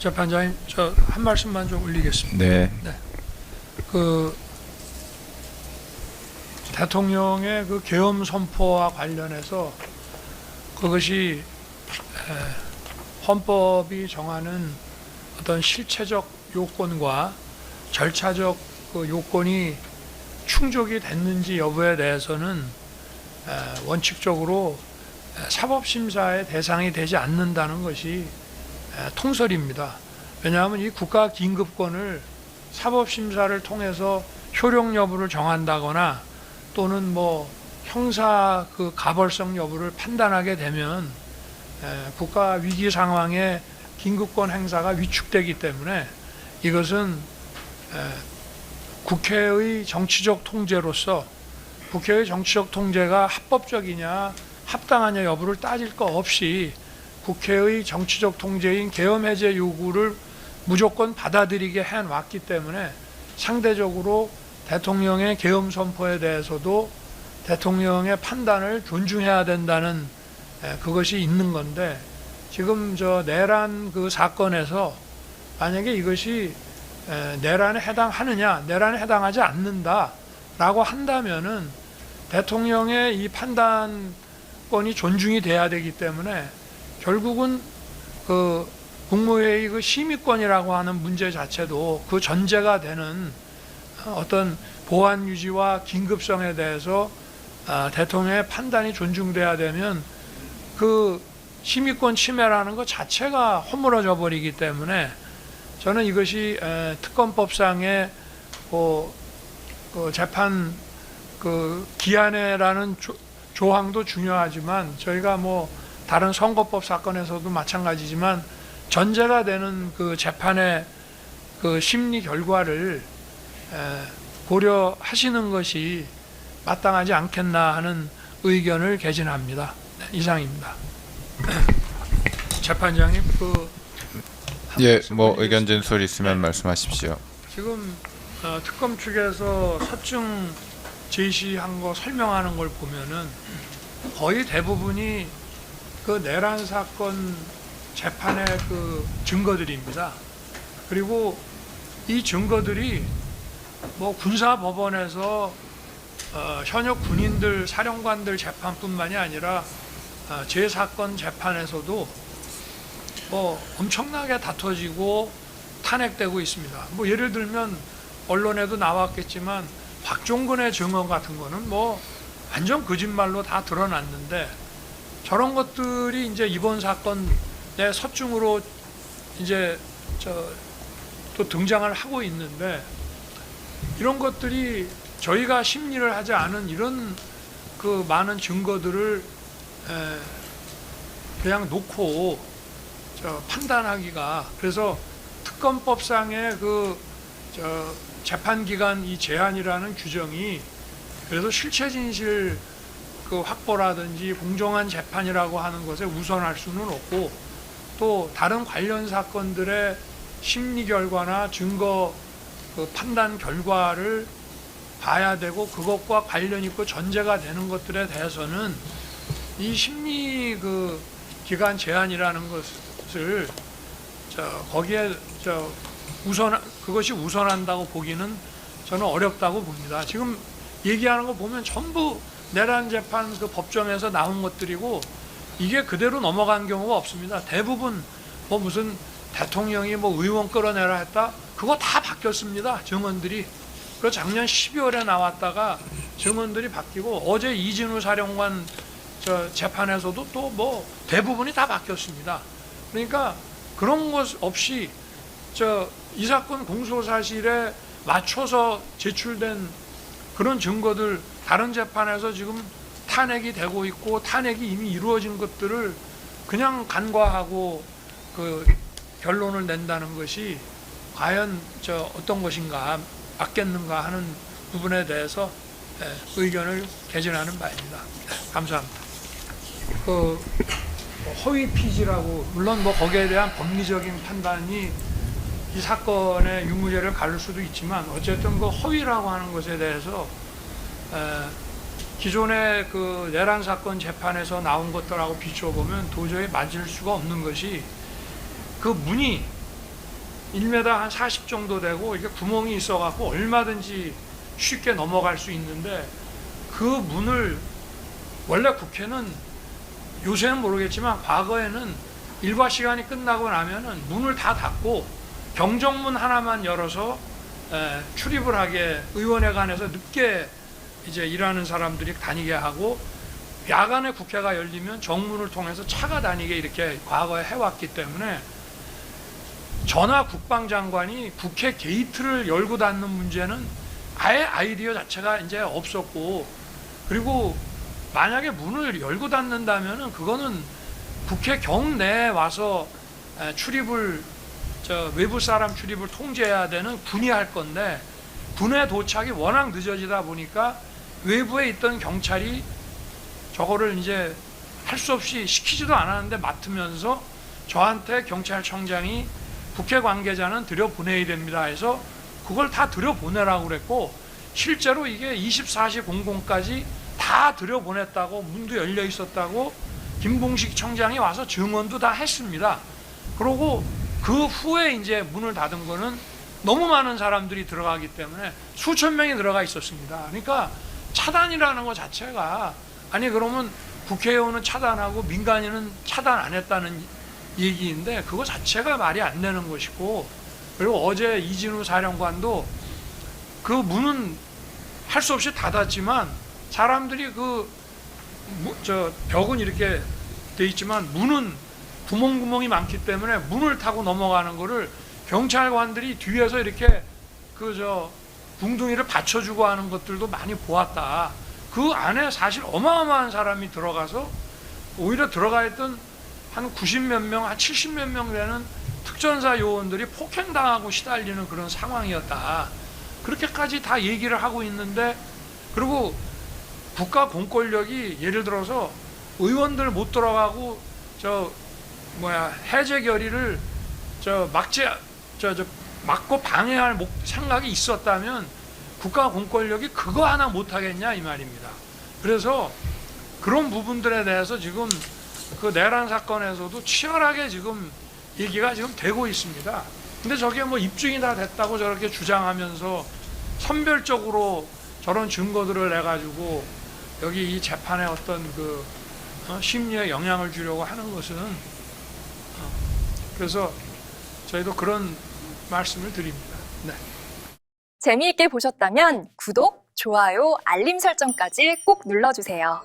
재판장님, 저 한 말씀만 좀 올리겠습니다. 네. 그 대통령의 그 계엄 선포와 관련해서 그것이 헌법이 정하는 어떤 실체적 요건과 절차적 그 요건이 충족이 됐는지 여부에 대해서는 원칙적으로 사법심사의 대상이 되지 않는다는 것이 통설입니다. 왜냐하면 이 국가긴급권을 사법심사를 통해서 효력 여부를 정한다거나 또는 뭐 형사 그 가벌성 여부를 판단하게 되면 국가 위기 상황에 긴급권 행사가 위축되기 때문에 이것은 국회의 정치적 통제로서 국회의 정치적 통제가 합법적이냐 합당하냐 여부를 따질 거 없이 국회의 정치적 통제인 계엄 해제 요구를 무조건 받아들이게 해왔기 때문에 상대적으로 대통령의 계엄 선포에 대해서도 대통령의 판단을 존중해야 된다는 그것이 있는 건데, 지금 저 내란 그 사건에서 만약에 이것이 내란에 해당하느냐 내란에 해당하지 않는다라고 한다면은 대통령의 이 판단권이 존중이 돼야 되기 때문에 결국은 그 국무회의 그 심의권이라고 하는 문제 자체도 그 전제가 되는 어떤 보안 유지와 긴급성에 대해서 대통령의 판단이 존중돼야 되면 그 심의권 침해라는 것 자체가 허물어져 버리기 때문에 저는 이것이 특검법상의 그 재판 그 기한에라는 조항도 중요하지만 저희가 뭐 다른 선거법 사건에서도 마찬가지지만 전제가 되는 그 재판의 그 심리 결과를 고려하시는 것이 마땅하지 않겠나 하는 의견을 개진합니다. 네, 이상입니다. 재판장님, 예, 뭐 의견 진술 있으면 말씀하십시오. 지금 특검 측에서 사증 제시한 거 설명하는 걸 보면은 거의 대부분이 그 내란 사건 재판의 그 증거들입니다. 그리고 이 증거들이 뭐 군사법원에서 현역 군인들, 사령관들 재판뿐만이 아니라 제 사건 재판에서도 뭐 엄청나게 다퉈지고 탄핵되고 있습니다. 뭐 예를 들면 언론에도 나왔겠지만 박종근의 증언 같은 거는 뭐 완전 거짓말로 다 드러났는데 저런 것들이 이제 이번 사건 내 서증으로 이제 또 등장을 하고 있는데, 이런 것들이 저희가 심리를 하지 않은 이런 그 많은 증거들을 그냥 놓고 판단하기가, 그래서 특검법상의 그 재판기간 이 제한이라는 규정이 그래서 실체 진실 그 확보라든지 공정한 재판이라고 하는 것에 우선할 수는 없고, 또 다른 관련 사건들의 심리 결과나 증거 그 판단 결과를 봐야 되고, 그것과 관련 있고 전제가 되는 것들에 대해서는 이 심리 그 기간 제한이라는 것을 거기에 그것이 우선한다고 보기는 저는 어렵다고 봅니다. 지금 얘기하는 거 보면 전부 내란 재판 그 법정에서 나온 것들이고 이게 그대로 넘어간 경우가 없습니다. 대부분 뭐 무슨 대통령이 뭐 의원 끌어내라 했다, 그거 다 바뀌었습니다. 증언들이. 그 작년 12월에 나왔다가 증언들이 바뀌고 어제 이진우 사령관 재판에서도 또 뭐 대부분이 다 바뀌었습니다. 그러니까 그런 것 없이 이 사건 공소 사실에 맞춰서 제출된 그런 증거들, 다른 재판에서 지금 탄핵이 되고 있고 탄핵이 이미 이루어진 것들을 그냥 간과하고 그 결론을 낸다는 것이 과연 어떤 것인가, 맞겠는가 하는 부분에 대해서 의견을 개진하는 바입니다. 감사합니다. 그 허위 피지라고, 물론 뭐 거기에 대한 법리적인 판단이 이 사건의 유무죄를 가를 수도 있지만 어쨌든 그 허위라고 하는 것에 대해서 기존의 그 내란 사건 재판에서 나온 것들하고 비춰보면 도저히 맞을 수가 없는 것이, 그 문이 1m 한 40 정도 되고 이게 구멍이 있어갖고 얼마든지 쉽게 넘어갈 수 있는데 그 문을 원래 국회는 요새는 모르겠지만 과거에는 일과 시간이 끝나고 나면은 문을 다 닫고 경정문 하나만 열어서 출입을 하게 의원회관에서 늦게 이제 일하는 사람들이 다니게 하고 야간에 국회가 열리면 정문을 통해서 차가 다니게 이렇게 과거에 해왔기 때문에 전하 국방장관이 국회 게이트를 열고 닫는 문제는 아예 아이디어 자체가 이제 없었고 그리고 만약에 문을 열고 닫는다면은 그거는 국회 경내에 와서 출입을 외부 사람 출입을 통제해야 되는 군이 할 건데 군의 도착이 워낙 늦어지다 보니까 외부에 있던 경찰이 저거를 이제 할 수 없이 시키지도 않았는데 맡으면서 저한테 경찰청장이 국회 관계자는 들여보내야 됩니다 해서 그걸 다 들여보내라고 그랬고 실제로 이게 24시 00까지 다 들여보냈다고 문도 열려 있었다고 김봉식 청장이 와서 증언도 다 했습니다. 그러고 그 후에 이제 문을 닫은 거는 너무 많은 사람들이 들어가기 때문에 수천 명이 들어가 있었습니다. 그러니까 차단이라는 것 자체가 아니 그러면 국회의원은 차단하고 민간인은 차단 안 했다는 얘기인데 그거 자체가 말이 안 되는 것이고 그리고 어제 이진우 사령관도 그 문은 할 수 없이 닫았지만 사람들이 벽은 이렇게 돼 있지만 문은 구멍구멍이 많기 때문에 문을 타고 넘어가는 거를 경찰관들이 뒤에서 이렇게 궁둥이를 받쳐주고 하는 것들도 많이 보았다. 그 안에 사실 어마어마한 사람이 들어가서 오히려 들어가 있던 한 90몇 명, 한 70몇 명 되는 특전사 요원들이 폭행당하고 시달리는 그런 상황이었다. 그렇게까지 다 얘기를 하고 있는데 그리고 국가 공권력이 예를 들어서 의원들 못 들어가고 해제 결의를 막고 방해할 생각이 있었다면 국가 공권력이 그거 하나 못 하겠냐 이 말입니다. 그래서 그런 부분들에 대해서 지금 그 내란 사건에서도 치열하게 지금 얘기가 지금 되고 있습니다. 근데 저게 뭐 입증이 다 됐다고 저렇게 주장하면서 선별적으로 저런 증거들을 내 가지고 여기 이 재판에 어떤 심리에 영향을 주려고 하는 것은 그래서 저희도 그런 말씀을 드립니다. 네. 재미있게 보셨다면 구독, 좋아요, 알림 설정까지 꼭 눌러주세요.